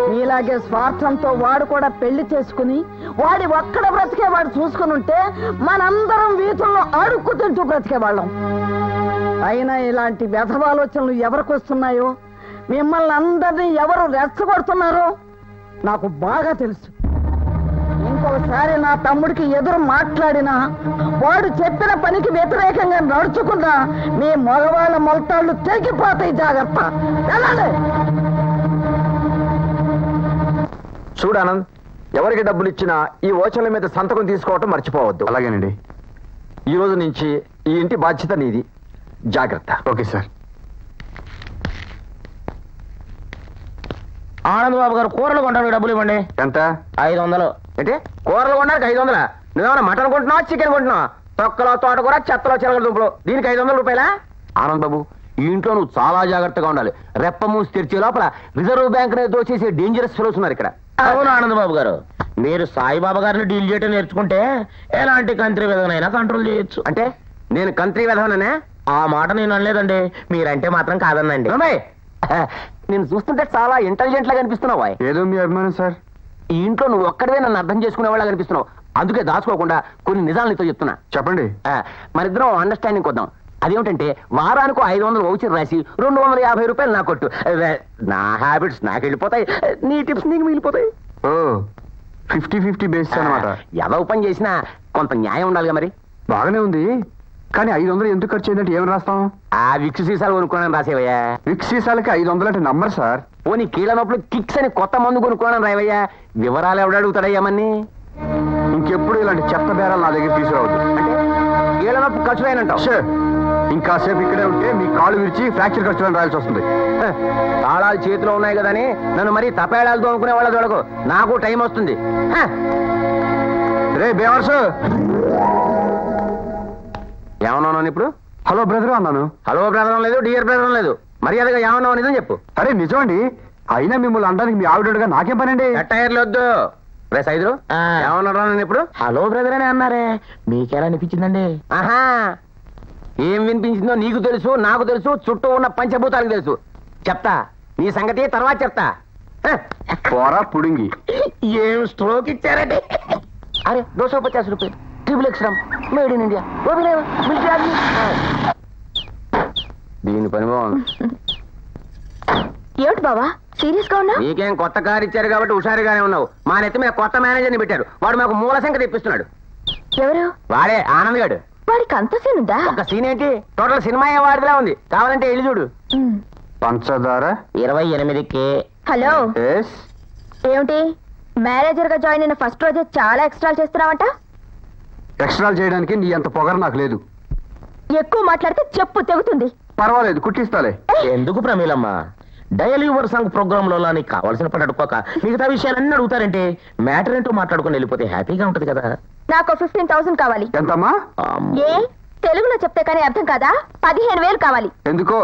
మీలాగే స్వార్థంతో వాడు కూడా పెళ్లి చేసుకుని వాడి ఒక్కడ బ్రతికే వాడు చూసుకుని ఉంటే మనందరం వీధుల్లో అడుక్కు తింటూ బ్రతికేవాళ్ళం. అయినా ఇలాంటి వ్యధవాలోచనలు ఎవరికి వస్తున్నాయో, మిమ్మల్ని అందరినీ ఎవరు రెచ్చగొడుతున్నారో నాకు బాగా తెలుసు. ఇంకోసారి నా తమ్ముడికి ఎదురు మాట్లాడినా, వాడు చెప్పిన పనికి వ్యతిరేకంగా నడుచుకున్నా మీ మగవాళ్ళ మొలతాళ్ళు తెగిపోతాయి. జాగ్రత్త. వెళ్ళండి. చూడానంద్, ఎవరికి డబ్బులు ఇచ్చినా ఈ ఓచర్ల మీద సంతకం తీసుకోవటం మర్చిపోవద్దు. అలాగేనండి. ఈ రోజు నుంచి ఈ ఇంటి బాధ్యత నీది. జాగ్రత్త. Okay sir. ఆనంద్ బాబు గారు కూరలు కొనడానికి డబ్బులు ఇవ్వండి. ఎంత? 500. అంటే కూరలు కొనడానికి 500? నువ్వేమన్నా మటన్ కొంటున్నావా, చికెన్ కొంటున్నావా? తొక్కలో తోటకూర, చెత్తలో చిలకల దుంపలు, దీనికి 500 రూపాయలా? ఆనంద్ బాబు, ఈ ఇంట్లో నువ్వు చాలా జాగ్రత్తగా ఉండాలి. రెప్ప మూసి తెరిచే లోపల రిజర్వ్ బ్యాంక్ నే దోచేసే డేంజరస్ ఫెలోస్ ఉన్నారు ఇక్కడ. అవును ఆనంద్ బాబు గారు, మీరు సాయిబాబా గారిని డీల్ చేయడం నేర్చుకుంటే ఎలాంటి కంట్రీ విధంగా కంట్రోల్ చేయొచ్చు. అంటే నేను కంట్రీ విధవననే? ఆ మాట నేను అనలేదండి, మీరంటే మాత్రం కాదనండి. నేను చూస్తుంటే చాలా ఇంటెలిజెంట్ లాగా అనిపిస్తున్నావా? ఏదో మీ అభిమానం సార్. ఈ ఇంట్లో నువ్వు ఒక్కడివే నన్ను అర్థం చేసుకునేవాళ్ళగా అనిపిస్తున్నావు. అందుకే దాచుకోకుండా కొన్ని నిజాలు నీతో చెప్తున్నా. చెప్పండి. మరిద్దరం అండర్స్టాండింగ్ కొద్దాం. అదేమిటంటే వారానికి 500 వౌచర్ రాసి 250 రూపాయలు నా కొట్టు. నా హ్యాబిట్స్ నాకు వెళ్ళిపోతాయి, నీ టిప్స్ నీకు మిగిలిపోతాయి. ఓ 50-50 బేస్ అన్నమాట. ఎలా పని చేసినా కొంత న్యాయం ఉండాలిగా. మరి బాగానే ఉంది, కానీ 500 ఎందుకు ఖర్చు అయిందంటే ఏం రాస్తాం? ఆ విక్స్ సీసాలు కొనుక్కోనని రాసేవయ్యా. విక్స్ సీసాలకి 500 అంటే నంబర్ సార్. పోనీ కీళ్ళ నొప్పులు కిక్స్ అని కొత్త మందు కొనుక్కోనని రావయ్యా. వివరాలు ఎవడడుగుతాడయ్యామని? ఇంకెప్పుడు ఇలాంటి చెత్త బేరాలు నా దగ్గర తీసుకురావద్దు. అంటే కీళ్ళ నొప్పి ఖర్చు అయినంటావు. ఇంకాసేపు ఇక్కడే ఉంటే మీ కాళ్ళు విరిచి ఫ్రాక్చర్ ఖర్చులను రాయాల్సి వస్తుంది. తాళాలు చేతిలో ఉన్నాయి కదా అని నన్ను మరీ తపేళాలతో అనుకునే వాళ్ళ చూడకు. నాకు టైం వస్తుంది. రే బేవర్స్, ఏమన్నాను ఇప్పుడు? హలో బ్రదర్ అన్నాను. హలో బ్రదర్ లేదు, డియర్ బ్రదర్ లేదు. మర్యాదగా ఏమన్నావు నిజం చెప్పు. అరే నిజం అండి. అయినా మిమ్మల్ని అనడానికి మీ ఆవిడగా నాకేం పనండి? టైర్లు వద్దు. రే సైదురు, ఏమన్నారా నేను ఇప్పుడు? హలో బ్రదర్ అని అన్నారే, మీకెలా అనిపించిందండి? ఆహా, ఏం వినిపించిందో నీకు తెలుసు, నాకు తెలుసు, చుట్టూ ఉన్న పంచభూతాలకు తెలుసు. చెప్తా నీ సంగతి తర్వాత చెప్తా. పోరా పుడింగి. ఏం స్ట్రోక్ ఇచ్చారండి? అరే 250 రూపాయలు triple extra made in India. దీని పని బాగుంది. ఏమిటి బావా సీరియస్ గా ఉన్నా? నీకేం కొత్త కారు ఇచ్చారు కాబట్టి హుషారుగానే ఉన్నావు. మా నెత్తి మీద కొత్త మేనేజర్ని పెట్టారు. వాడు మాకు మూల సంఖ్య తెప్పిస్తున్నాడు. ఎవరు? వాడే ఆనంద్ గాడు. వాడికి అంత సీన్ ఉందా? ఒక సీన్ ఏంటి, టోటల్ సినిమా వాడిలా ఉంది. కావాలంటే వెళ్ళి చూడు. పంచదార 28కే. హలో, ఏమిటి మేనేజర్ గా జాయిన్ అయిన ఫస్ట్ రోజే చాలా ఎక్స్ట్రా చేస్తున్నావంట? ఎక్స్ట్రాలు చేయడానికి నీ అంత పొగరు నాకు లేదు. ఎక్కువ మాట్లాడితే చెప్పు తెగుతుంది. పర్వాలేదు, కుట్టిస్తాలే. ఎందుకు ప్రమీలమ్మ, డైలీ యువర్ సాంగ్ ప్రోగ్రామ్ లో నీకు కావాల్సిన పని అడుకోక మిగతా విషయాలన్నీ అడుగుతారంటే మ్యాటర్ ఏంటో మాట్లాడుకుని వెళ్ళిపోతే హ్యాపీగా ఉంటది కదా. నాకు 15,000 కావాలి. ఎంతమ్మా? ఏ తెలుగులో చెప్తే కానీ అర్థం కాదా? 15,000 కావాలి. ఎందుకో?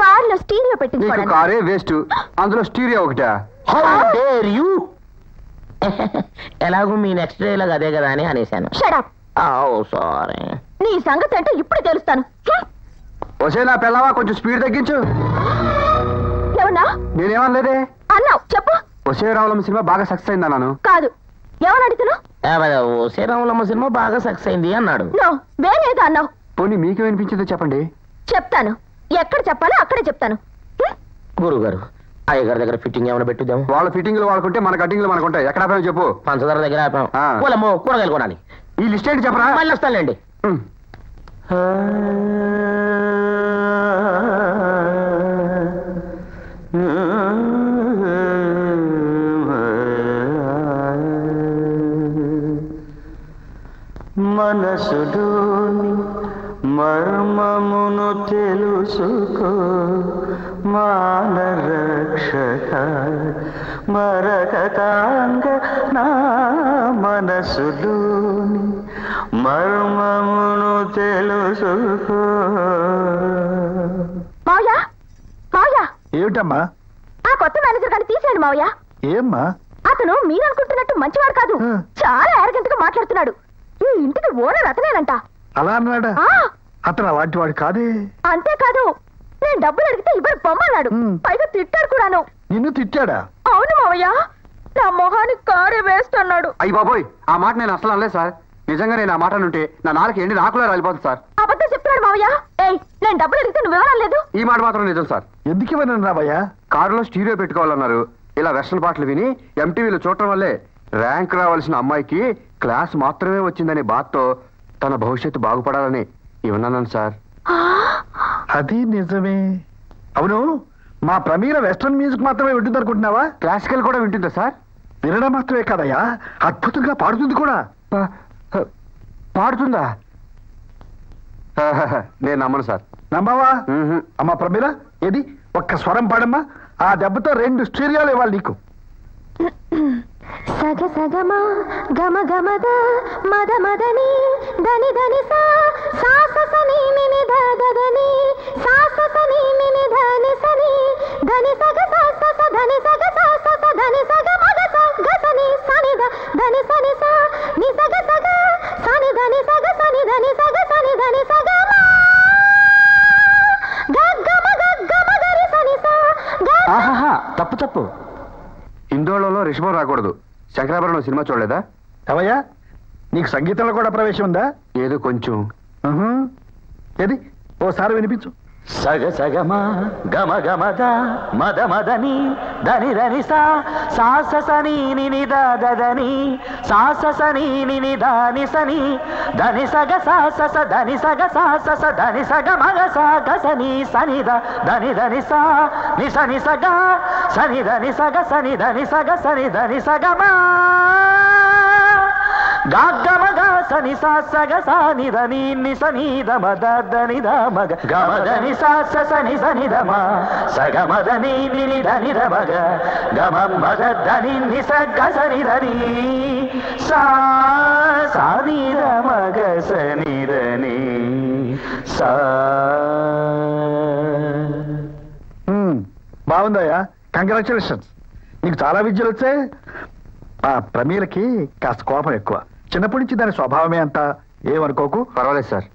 కార్లో స్టీరియో నీకు పెట్టించుకోవడానికి. కారే వేస్ట్, అందులో స్టీరియో ఒకటా? How dare you? ఎలాగూ మీ నెక్స్ట్ డే లాగా అదే కదా అని అనేశాను. Shut up. సారీ. నీ సంగతి అంటే ఇప్పుడు తెలుస్తాను. వచ్చే నా పిల్లవా, కొంచెం స్పీడ్ తగ్గించు. ఏమన్నా? నేనేమనలేదే. అన్నావు చెప్పు. వచ్చే రావులమ్మ సినిమా బాగా సక్సెస్ అయిందా? నాను కాదు, ఎవరు అడుగుతున్నావు? శ్రీరాములమ్మ సినిమా బాగా సక్సెస్ అయింది అన్నాడు. నో, వేరేదో అన్నావు. పోనీ మీకు వినిపించిందో చెప్పండి. చెప్తాను, ఎక్కడ చెప్పాలో అక్కడే చెప్తాను. గురువు గారు, అయ్యగారి దగ్గర ఫిట్టింగ్ ఏమైనా పెట్టుదాం. వాళ్ళ ఫిట్టింగ్లు వాళ్ళకుంటే మన కటింగ్లు మనకుంటాయి. ఎక్కడ ఆపామో చెప్పు. పంచదార దగ్గర ఆపాం. కూలమ్మో కూరగాయలు కొనాలి. ఈ లిస్ట్ ఏంటి చెప్పరా? మళ్ళీ వస్తానులేండి. మనసులోని మర్మమును తెలుసు తెలుసుకో మానరక్షక మరకతాంగ నా మనసులోని మర్మమును తెలుసుకో. మావయ్య మావయ్య, ఏమిటమ్మా? ఆ కొత్త మేనేజర్ గారిని తీసేయండి మావయ్య. ఏమ్మా? అతను మీరు అనుకుంటున్నట్టు మంచివాడు కాదు, చాలా యారగెంట్ గా మాట్లాడుతున్నాడు. ఈ ఇంటికి ఓనర్ అతనేనంట. అలా అన్నాడా? ఆ, అతను అలాంటి వాడు కాదే. అంతేకాదు, నేను డబ్బులు అడిగితే ఇవ్వరు పొమ్మన్నాడు. పైగా తిట్టాడు కూడాను. నిన్ను తిట్టాడా? అవును మావయ్య, నా మొహానికి కారే వేస్ట్ అన్నాడు. అయ్యి బాబోయ్, ఆ మాట నేను అసలు అనలేదు సార్. నిజంగా నేను ఆ మాట ఉంటే నా నాలుగు ఎండి నాకులా రాలిపోతుంది సార్. అబద్ధం చెప్తున్నాడు మావయ్య. ఏయ్, నేను డబ్బులు అడిగితే నువ్వు వివరాలు లేదు. ఈ మాట మాత్రం నిజం సార్. ఎందుకు ఇవ్వను రాబయ్యా? కారులో స్టీరియో పెట్టుకోవాలన్నారు. ఇలా వెస్టర్న్ పాటలు విని ఎంటీవీలో చూడటం వల్లే ర్యాంక్ రావాల్సిన అమ్మాయికి క్లాస్ మాత్రమే వచ్చిందనే బాధతో తన భవిష్యత్తు బాగుపడాలని ఇవన్నాను సార్. అది నిజమే. అవును, మా ప్రమీల వెస్ట్రన్ మ్యూజిక్ మాత్రమే వింటుంది అనుకుంటున్నావా? క్లాసికల్ కూడా వింటుందా సార్? వినడం మాత్రమే కాదయ్యా, అద్భుతంగా పాడుతుంది కూడా. పాడుతుందా? నేను నమ్మను సార్. నమ్మవా? అమ్మా ప్రమీల, ఏది ఒక్క స్వరం పాడమ్మా. ఆ దెబ్బతో 2 స్టీరియోలు ఇవ్వాలి నీకు. సగ సగమ గమ గమద మద మదని దని దని సా సని నిని దని సని నిని ధని సని ధని సగ ధని సగ ధని సగ మగ గసని సని ధని సని సా ని సగ సని ధని సగ సని ధని సగ సని ధని సగ తప్పు తప్పు. ఇందోళంలో రిషభం రాకూడదు. శంకరాభరణం సినిమా చూడలేదా? అవయ్యా, నీకు సంగీతంలో కూడా ప్రవేశం ఉందా? ఏదో కొంచెం. ఏది ఓసారి వినిపించు. సగ సగమ గమ గమద మద మదని దని దని సా సని నిని దని సని నిని దని సని ధని సగ ధని సగ ధని సగ మగ గసని సని ధని ధని సా ని సని సగ సని ధని సగ సని ధని సగ సని ధని సగ మా గమ గ సని సా సగ సాని ధని ని సని ద మద దని ద మగ గమ ధని సా సని సని ద మ సగ మదని ని ధని ద మగ గమ మద ధని ని సగ సని ధని సా సాని ద మగ సని ధని సా. బాగుందయ్యా, కంగ్రాచులేషన్స్. నీకు చాలా విద్యలు వచ్చాయి. ఆ ప్రమీలకి కాస్త కోపం ఎక్కువ. చిన్నప్పటి నుంచి దాని స్వభావమే అంతా. ఏమనుకోకు. పర్వాలేదు సార్.